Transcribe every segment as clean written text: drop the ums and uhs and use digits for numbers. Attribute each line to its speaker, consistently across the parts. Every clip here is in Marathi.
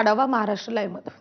Speaker 1: आढावा महाराष्ट्र लाईव्हमधून।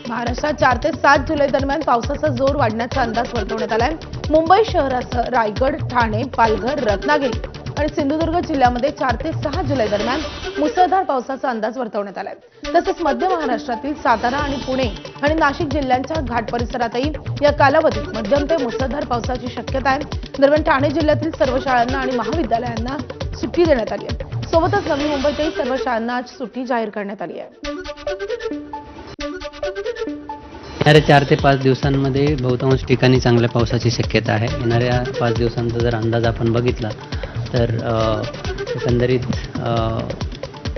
Speaker 1: महाराष्ट्रात 4 ते 7 जुलै दरम्यान पावसाचा जोर वाढण्याचा अंदाज वर्तवण्यात आलाय। मुंबई शहरासह रायगड, ठाणे, पालघर, रत्नागिरी आणि सिंधुदुर्ग जिल्ह्यामध्ये 4 ते 6 जुलै दरम्यान मुसळधार पावसाचा अंदाज वर्तवण्यात आलाय। तसेच मध्य महाराष्ट्रातील सातारा आणि पुणे आणि नाशिक जिल्ह्यांच्या घाट परिसरातही या कालावधीत मध्यम ते मुसळधार पावसाची शक्यता आहे। दरम्यान ठाणे जिल्ह्यातील सर्व शाळांना आणि महाविद्यालयांना सुट्टी देण्यात आली आहे। सोबतच नवी मुंबईतही सर्व शाळांना आज सुट्टी जाहीर करण्यात आली आहे।
Speaker 2: येणाऱ्या 4 ते 5 दिवसांमध्ये बहुतांश ठिकाणी चांगल्या पावसाची शक्यता आहे। येणाऱ्या 5 दिवसांचा जर अंदाज आपण बघितला तर एकंदरीत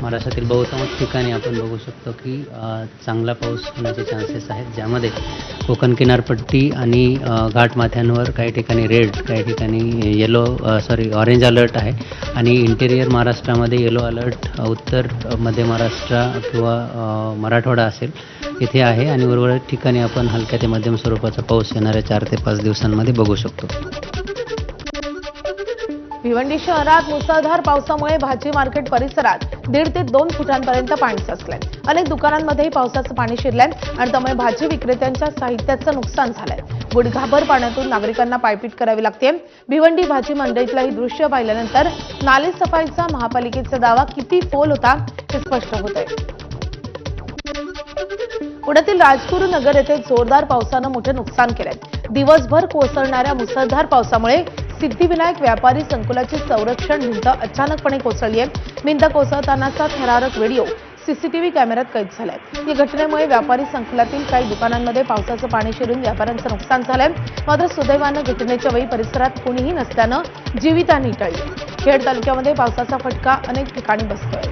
Speaker 2: महाराष्ट्रातील बहुतांश ठिकाणी आपण बघू शकतो की चांगला पाऊस होण्याचे चान्सेस आहेत, ज्यामध्ये कोकण किनारपट्टी आणि घाटमाथ्यांवर काही ठिकाणी रेड, काही ठिकाणी ऑरेंज अलर्ट आहे आणि इंटेरियर महाराष्ट्रामध्ये येलो अलर्ट उत्तर मध्य महाराष्ट्र किंवा मराठवाडा असेल इथे आहे आणि उर्वरित ठिकाणी आपण हलक्या ते मध्यम स्वरूपाचा पाऊस येणाऱ्या 4 ते 5 दिवसांमध्ये बघू शकतो।
Speaker 1: भिवंडी शहरात मुसळधार पावसामुळे भाजी मार्केट परिसरात 1.5 ते 2 फुटांपर्यंत पाणी साचलंय। अनेक दुकानांमध्येही पावसाचं पाणी शिरलंय आणि त्यामुळे भाजी विक्रेत्यांच्या साहित्याचं नुकसान झालंय। गुडघाभर पाण्यातून नागरिकांना पायपीट करावी लागते। भिवंडी भाजी मंडईतलं ही दृश्य पाहिल्यानंतर नाले सफाईचा महापालिकेचा दावा किती फोल होता हे स्पष्ट होतंय। पुण्यातील राजगुरू नगर येथे जोरदार पावसानं मोठे नुकसान केलंय। दिवसभर कोसळणाऱ्या मुसळधार पावसामुळे सिद्धिविनायक व्यापारी संकुलाची संरक्षण भिंत अचानकपणे कोसळली आहे। भिंत कोसळतानाचा थरारक व्हिडिओ सीसीटीव्ही कॅमेऱ्यात कैद झालाय। या घटनेमुळे व्यापारी संकुलातील काही दुकानांमध्ये पावसाचं पाणी शिरून व्यापाऱ्यांचं नुकसान झालंय। मात्र सुदैवानं घटनेच्या वेळी परिसरात कुणीही नसल्यानं जीवितहानी टळली। खेड तालुक्यामध्ये पावसाचा फटका अनेक ठिकाणी बसतोय।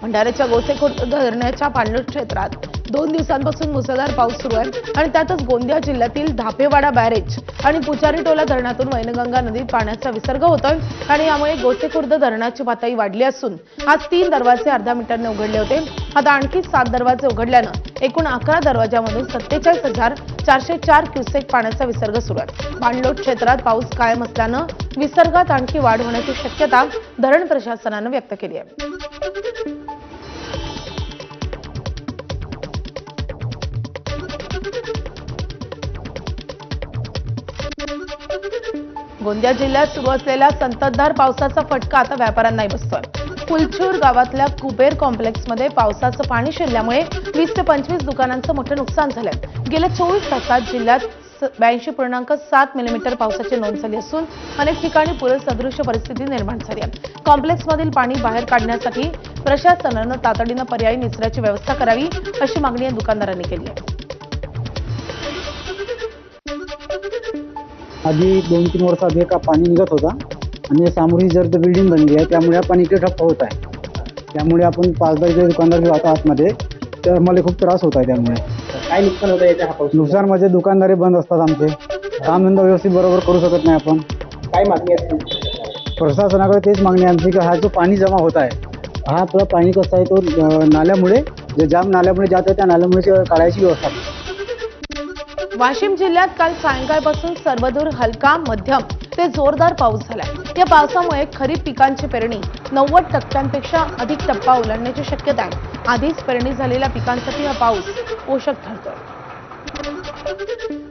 Speaker 1: भंडाऱ्याच्या गोसेखुर्द धरणाच्या पाणलोट क्षेत्रात 2 दिवसांपासून मुसळधार पाऊस सुरू आहे आणि त्यातच गोंदिया जिल्ह्यातील धापेवाडा बॅरेज आणि पुचारीटोला धरणातून वैनगंगा नदीत पाण्याचा विसर्ग होतोय आणि यामुळे गोसेखुर्द धरणाची पातळी वाढली असून आज 3 दरवाजे अर्ध्या मीटरने उघडले होते। आता आणखी 7 दरवाजे उघडल्यानं एकूण 11 दरवाजामधून 47,404 क्युसेक पाण्याचा विसर्ग सुरू आहे। पाणलोट क्षेत्रात पाऊस कायम असल्यानं विसर्गात आणखी वाढ होण्याची शक्यता धरण प्रशासनानं व्यक्त केली आहे। गोंदिया जिल्ह्यात सुरू असलेल्या संततधार पावसाचा फटका आता व्यापाऱ्यांनाही बसतोय। फुलचूर गावातल्या कुबेर कॉम्प्लेक्समध्ये पावसाचं पाणी शिरल्यामुळे 20 ते 25 दुकानांचं मोठं नुकसान झालंय। गेल्या 24 तासात जिल्ह्यात 82.7 मिलीमीटर पावसाची नोंद झाली असून अनेक ठिकाणी पूरसदृश परिस्थिती निर्माण झाली आहे। कॉम्प्लेक्समधील पाणी बाहेर काढण्यासाठी प्रशासनानं तातडीनं पर्यायी निचऱ्याची व्यवस्था करावी अशी मागणी या दुकानदारांनी केली आहे।
Speaker 3: आधी 2-3 वर्ष आधी का पाणी निघत होता आणि समोरही जर बिल्डिंग बनली आहे त्यामुळे पाणी इकडे ठप्प होत आहे। त्यामुळे आपण 5-10 दुकानदार जातो आतमध्ये तर मला खूप त्रास होत आहे। त्यामुळे
Speaker 4: काय नुकसान होतं याच्या हा पाऊस?
Speaker 3: नुकसान म्हणजे दुकानदारी बंद असतात आमचे, कामधंदा व्यवस्थित बरोबर करू शकत नाही आपण।
Speaker 4: काय मागणी असते?
Speaker 3: प्रशासनाकडे तेच मागणी आमची की हा जो पाणी जमा होत आहे हा आपला पाणी कसा आहे तो नाल्यामुळे जे जाम नाल्यामुळे जात आहे त्या नाल्यामुळे काढायची व्यवस्था।
Speaker 1: वाशिम जिल्ह्यात काल सायंकाळपासून सर्वदूर हलका मध्यम ते जोरदार पाऊस झाला। या पावसामुळे खरीप पिकांची पेरणी 90% अधिक टप्पा ओलांडण्याची शक्यता आहे। आधीच पेरणी झालेल्या पिकांसाठी हा पाऊस पोषक ठरतोय।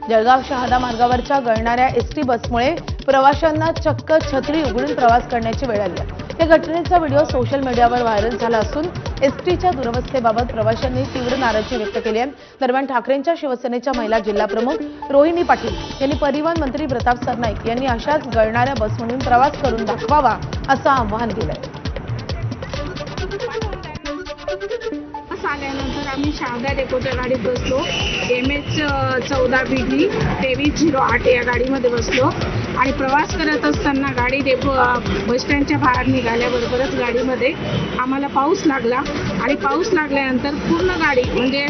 Speaker 1: जळगाव शहादा मार्गावरच्या गळणाऱ्या एसटी बसमुळे प्रवाशांना चक्क छत्री उघडून प्रवास करण्याची वेळ आली आहे। या घटनेचा व्हिडिओ सोशल मीडियावर व्हायरल झाला असून एसटीच्या दुरवस्थेबाबत प्रवाशांनी तीव्र नाराजी व्यक्त केली आहे। दरम्यान ठाकरेंच्या शिवसेनेच्या महिला जिल्हा प्रमुख रोहिणी पाटील यांनी परिवहन मंत्री प्रताप सरनाईक यांनी अशाच गळणाऱ्या बसमधून प्रवास करून दाखवावा असं आवाहन केलंय।
Speaker 5: आल्यानंतर आम्ही शहादा डेपोच्या गाडीत बसलो। MS 14 BD 2308 या गाडीमध्ये बसलो आणि प्रवास करत असताना गाडी डेपो बसस्टँडच्या बाहेर निघाल्याबरोबरच गाडीमध्ये आम्हाला पाऊस लागला आणि पाऊस लागल्यानंतर पूर्ण गाडी म्हणजे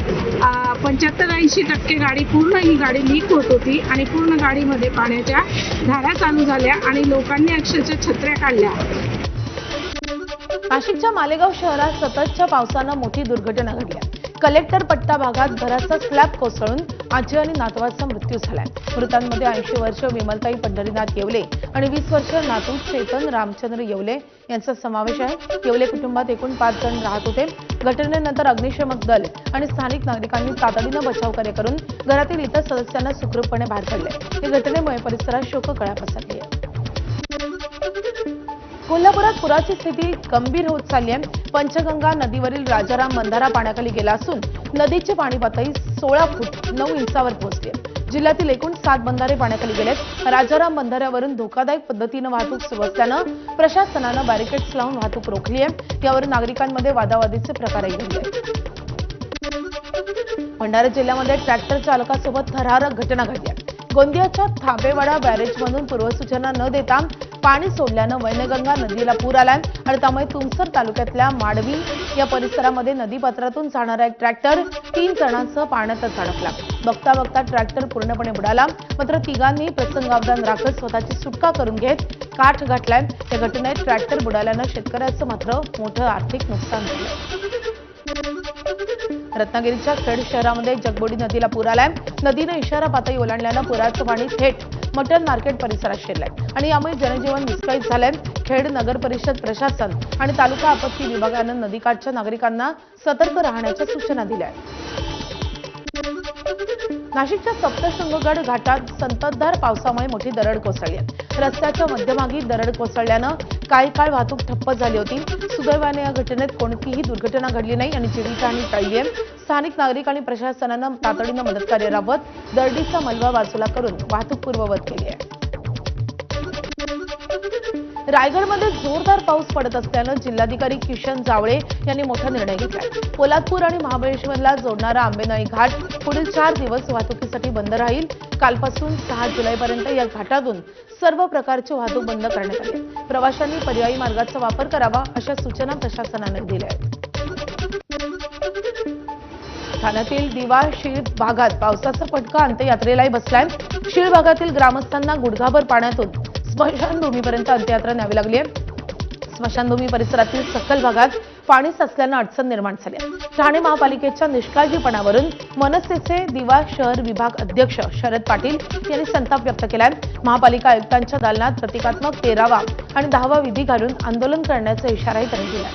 Speaker 5: 75-80% गाडी पूर्ण ही गाडी लीक होत होती आणि पूर्ण गाडीमध्ये पाण्याच्या धारा चालू झाल्या आणि लोकांनी अक्षरशः छत्र्या काढल्या।
Speaker 1: नाशिकच्या मालेगाव शहरात सततच्या पावसानं मोठी दुर्घटना घडली आहे। कलेक्टर पट्टा भागात घराचा स्लॅब कोसळून आजी आणि नातवाचा मृत्यू झालाय. मृतांमध्ये 80 वर्ष विमलताई पंढरीनाथ येवले आणि 20 वर्ष नातू चेतन रामचंद्र येवले यांचा समावेश आहे. येवले कुटुंबात एकूण 5 जण राहत होते. घटनेनंतर अग्निशमक दल आणि स्थानिक नागरिकांनी तातडीनं बचावकार्य करून घरातील इतर सदस्यांना सुखरूपपणे बाहेर काढले. या घटनेमुळे परिसरात शोककळा पसरली आहे. कोल्हापुरात पुराची स्थिती गंभीर होत चालली आहे. पंचगंगा नदीवरील राजाराम बंधारा पाण्याखाली गेला असून नदीची पाणी पातळी 16 फूट 9 इंचावर पोहोचली आहे. जिल्ह्यातील एकूण 7 बंधारे पाण्याखाली गेलेत. राजाराम बंधाऱ्यावरून धोकादायक पद्धतीनं वाहतूक सुरू असल्यानं प्रशासनानं बॅरिकेड्स लावून वाहतूक रोखली आहे. यावरून नागरिकांमध्ये वादावादीचे प्रकारही घडले आहेत. भंडारा जिल्ह्यामध्ये ट्रॅक्टर चालकासोबत थरारक घटना घडली आहे. गोंदियाच्या थापेवाडा बॅरेजमधून पूर्वसूचना न देता पाणी सोडल्यानं वैनगंगा नदीला पूर आलाय आणि त्यामुळे तुमसर तालुक्यातल्या माडवी या परिसरामध्ये नदीपात्रातून जाणारा एक ट्रॅक्टर 3 जणांसह पाण्यातच अडकला. बघता बघता ट्रॅक्टर पूर्णपणे बुडाला. मात्र तिघांनी प्रसंगावधान राखत स्वतःची सुटका करून घेत काठ गाठलाय. या घटनेत ट्रॅक्टर बुडाल्यानं शेतकऱ्याचं मात्र मोठं आर्थिक नुकसान झालं. रत्नागिरीच्या खेड शहरामध्ये जगबोडी नदीला पूर आलाय. नदीनं इशारा पातळी ओलांडल्यानं पुराचं पाणी थेट मटन मार्केट परिसरात शिरलंय आणि यामुळे जनजीवन विस्कळीत झालंय. खेड नगर परिषद प्रशासन आणि तालुका आपत्ती विभागानं नदीकाठच्या नागरिकांना सतर्क राहण्याच्या सूचना दिल्या आहेत. नाशिकच्या सप्तशृंगगड घाटात संततधार पावसामुळे मोठी दरड कोसळली आहे. रस्त्याच्या मध्यभागी दरड कोसळल्यानं काही काळ वाहतूक ठप्प झाली होती. सुदैवाने या घटनेत कोणतीही दुर्घटना घडली नाही आणि जीवितहानी टळली आहे. स्थानिक नागरिक आणि प्रशासनानं तातडीनं मदतकार्य राबवत दरडीचा मलबा बाजूला करून वाहतूक पूर्ववत केली आहे. रायगडमध्ये जोरदार पाऊस पडत असल्यानं जिल्हाधिकारी किशन जावळे यांनी मोठा निर्णय घेतलाय. पोलादपूर आणि महाबळेश्वरला जोडणारा आंबेनळी घाट पुढील 4 दिवस वाहतुकीसाठी बंद राहील. कालपासून 6 जुलैपर्यंत या घाटातून सर्व प्रकारची वाहतूक बंद करण्यात आली. प्रवाशांनी पर्यायी मार्गाचा वापर करावा अशा सूचना प्रशासनाने दिल्या आहेत. ठाण्यातील दिवा शीळ भागात पावसाचा फटका अंत्ययात्रेलाही बसलाय. शीळ भागातील ग्रामस्थांना गुडघाभर पाण्यातून स्मशानभूमीपर्यंत अंत्ययात्रा न्यावी लागली आहे. स्मशानभूमी परिसरातील सखल भागात पाणी साचल्यानं अडचण निर्माण झाली आहे. ठाणे महापालिकेच्या निष्काळजीपणावरून मनसेचे दिवा शहर विभाग अध्यक्ष शरद पाटील यांनी संताप व्यक्त केलाय. महापालिका आयुक्तांच्या दालनात प्रतिकात्मक 13वा आणि 10वा विधी घालून आंदोलन करण्याचा इशाराही त्यांनी दिलाय.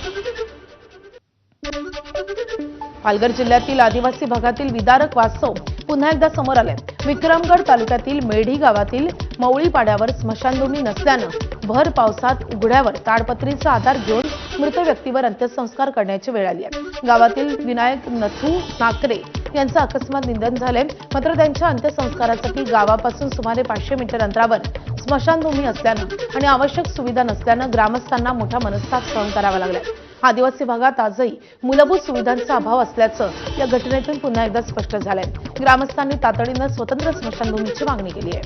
Speaker 1: पालघर जिल्ह्यातील आदिवासी भागातील विदारक वास्तव पुन्हा एकदा समोर आले. विक्रमगड तालुक्यातील मेढी गावातील मवळी पाड्यावर स्मशानभूमी नसल्यानं भर पावसात उघड्यावर ताडपत्रीचा आधार घेऊन मृत व्यक्तीवर अंत्यसंस्कार करण्याची वेळ आली आहे. गावातील विनायक नथू नाकरे यांचं अकस्मात निधन झाले. मात्र त्यांच्या अंत्यसंस्कारासाठी गावापासून सुमारे 500 मीटर अंतरावर स्मशानभूमी असल्यानं आणि आवश्यक सुविधा नसल्यानं ग्रामस्थांना मोठा मनस्ताप सहन करावा लागला. आदिवासी भागात आजही मूलभूत सुविधांचा अभाव असल्याचं या घटनेतून पुन्हा एकदा स्पष्ट झालंय. ग्रामस्थांनी तातडीनं स्वतंत्र स्मशानभूमीची मागणी केली आहे.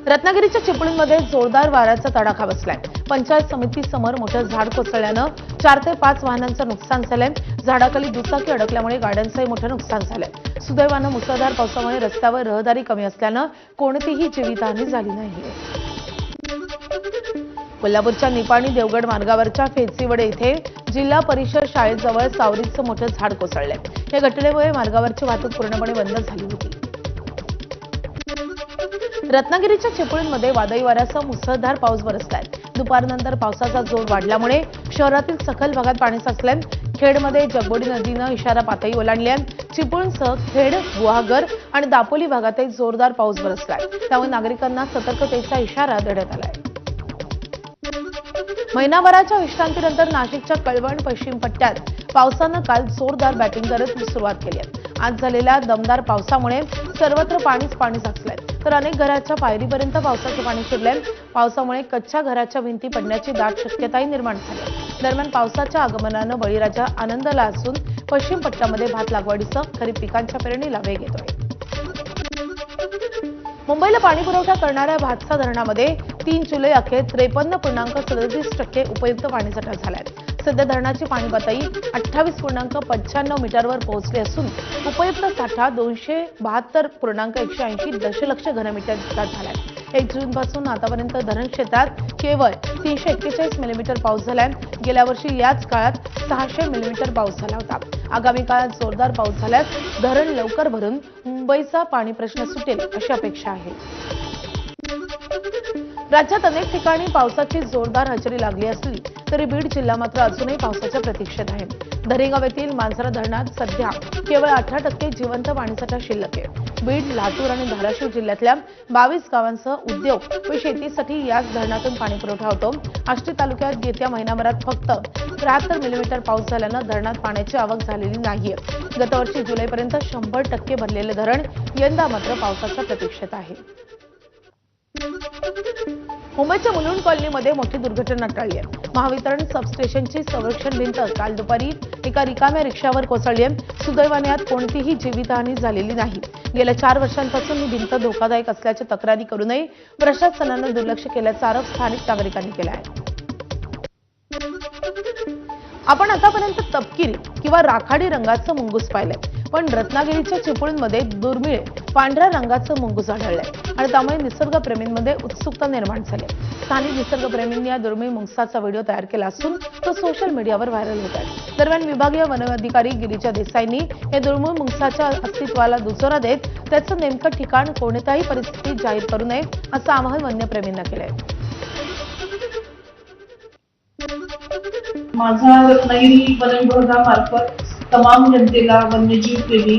Speaker 1: रत्नागिरीच्या चिपळूणमध्ये जोरदार वाऱ्याचा तडाखा बसलाय. पंचायत समितीसमोर मोठं झाड कोसळल्यानं 4 ते 5 वाहनांचं नुकसान झालंय. झाडाखाली दुचाकी अडकल्यामुळे गाड्यांचंही मोठं नुकसान झालंय. सुदैवानं मुसळधार पावसामुळे रस्त्यावर रहदारी कमी असल्यानं कोणतीही जीवितहानी झाली नाही. कोल्हापूरच्या निपाणी देवगड मार्गावरच्या फेसीवडे इथे जिल्हा परिषद शाळेजवळ सावरीचं मोठं झाड कोसळलंय. या घटनेमुळे मार्गावरची वाहतूक पूर्णपणे बंद झाली होती. रत्नागिरीच्या चिपळूणमध्ये वादळी वाऱ्यासह मुसळधार पाऊस बरसलाय. दुपारनंतर पावसाचा जोर वाढल्यामुळे शहरातील सखल भागात पाणी साचलंय. खेडमध्ये जगबोडी नदीनं इशारा पातळी ओलांडली आहे. चिपळूणसह खेड, गुहागर आणि दापोली भागातही जोरदार पाऊस बरसलाय. त्यामुळे नागरिकांना सतर्कतेचा इशारा देण्यात आलाय. महिनाभराच्या विश्रांतीनंतर नाशिकच्या कळवण पश्चिम पट्ट्यात पावसानं काल जोरदार बॅटिंग करत सुरुवात केली आहे. आज झालेल्या दमदार पावसामुळे सर्वत्र पाणीच पाणी साचलंय. तर अनेक घराच्या पायरीपर्यंत पावसाचं पाणी शिरलंय. पावसामुळे कच्च्या घराच्या भिंती पडण्याची दाट शक्यताही निर्माण झाली. दरम्यान पावसाच्या आगमनानं बळीराजा आनंदला असून पश्चिम पट्ट्यामध्ये भात लागवडीसह खरीप पिकांच्या पेरणीला वेग येतोय. मुंबईला पाणीपुरवठा करणाऱ्या भातसा धरणामध्ये 3 जुलै अखेर 53.37% उपयुक्त पाणीसाठा झालाय. सध्या धरणाची पाणी पातळी 28.95 मीटरवर पोहोचली असून उपयुक्त साठा 272.180 दशलक्ष घनमीटर इतका झालाय. 1 जूनपासून आतापर्यंत धरण क्षेत्रात केवळ 341 मिलीमीटर पाऊस झालाय. गेल्या वर्षी याच काळात 600 मिलीमीटर पाऊस झाला होता. आगामी काळात जोरदार पाऊस झाल्यास धरण लवकर भरून मुंबईचा पाणी प्रश्न सुटेल अशी अपेक्षा आहे. राज्यात अनेक ठिकाणी पावसाची जोरदार हजेरी लागली असली तरी बीड जिल्हा मात्र अजूनही पावसाच्या प्रतीक्षेत आहे. दरेगाव येथील मांजरा धरणात सध्या केवळ 18% जिवंत पाणीसाठा शिल्लक आहे. बीड, लातूर आणि धाराशिव जिल्ह्यातल्या 22 गावांसह उद्योग व शेतीसाठी याच धरणातून पाणी पुरवठा होतो. आष्टी तालुक्यात येत्या महिनाभरात फक्त 73 मिलीमीटर पाऊस झाल्यानं धरणात पाण्याची आवक झालेली नाहीये. गतवर्षी जुलैपर्यंत 100% भरलेले धरण यंदा मात्र पावसाच्या प्रतीक्षेत आहे. मुंबईच्या मुलुंड कॉलनीमध्ये मोठी दुर्घटना टळली आहे. महावितरण सबस्टेशनची संरक्षण भिंत काल दुपारी एका रिकाम्या रिक्षावर कोसळली आहे. सुदैवाने यात कोणतीही जीवितहानी झालेली नाही. गेल्या 4 वर्षांपासून ही भिंत धोकादायक असल्याच्या तक्रारी करूनही प्रशासनानं दुर्लक्ष केल्याचा आरोप स्थानिक नागरिकांनी केला आहे. आपण आतापर्यंत तपकिरी किंवा राखाडी रंगाचं मुंगूस पाहिलंय, पण रत्नागिरीच्या चिपळूणमध्ये दुर्मिळ पांढऱ्या रंगाचं मुंगूस आढळलंय आणि त्यामुळे निसर्गप्रेमींमध्ये उत्सुकता निर्माण झाली. स्थानिक निसर्गप्रेमींनी या दुर्मिळ मुंगसाचा व्हिडिओ तयार केला असून तो सोशल मीडियावर व्हायरल होत आहे. दरम्यान विभागीय वन अधिकारी गिरिजा देसाईंनी या दुर्मिळ मुंगसाच्या अस्तित्वाला दुजोरा देत त्याचं नेमकं ठिकाण कोणत्याही परिस्थितीत जाहीर करू नये असं आवाहन वन्यप्रेमींना केलंय.
Speaker 6: माझा रत्नागिरी वन विभागामार्फत तमाम जनतेला, वन्यजीव प्रेमी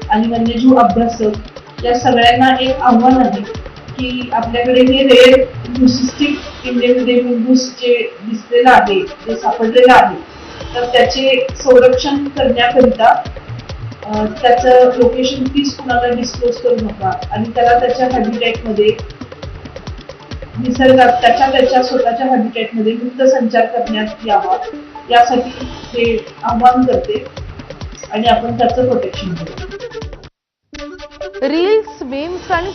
Speaker 6: आणि वन्यजीव अभ्यासक या सगळ्यांना एक आव्हान आहे की आपल्याकडे हे रेड ल्युसिस्टिक इंडियन ग्रे मुंगूस जे दिसलेलं आहे, जे सापडलेलं आहे, तर त्याचे संरक्षण करण्याकरिता त्याचं लोकेशन प्लीज कुणाला डिस्क्लोज करू नका आणि त्याला त्याच्या हॅबिटॅटमध्ये निसर्गात त्याच्या स्वतःच्या हॅबिटॅटमध्ये मुक्त संचार करण्यात यावा यासाठी हे आवाहन करते आणि आपण त्याचं प्रोटेक्शन करू.
Speaker 1: रील्स, मीम्स आणि